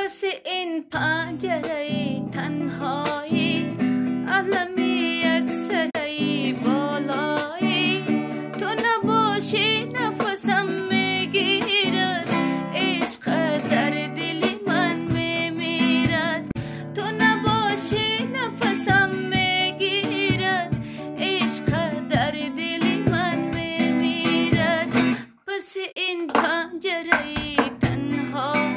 پس این پنجره تنهایی، عالمی اکثری بالایی، تو نباشی نفسم میگیرد، عشق در دل من میمیرد. تو نباشی نفسم میگیرد، عشق در دل من میمیرد. پس این پنجره تنهایی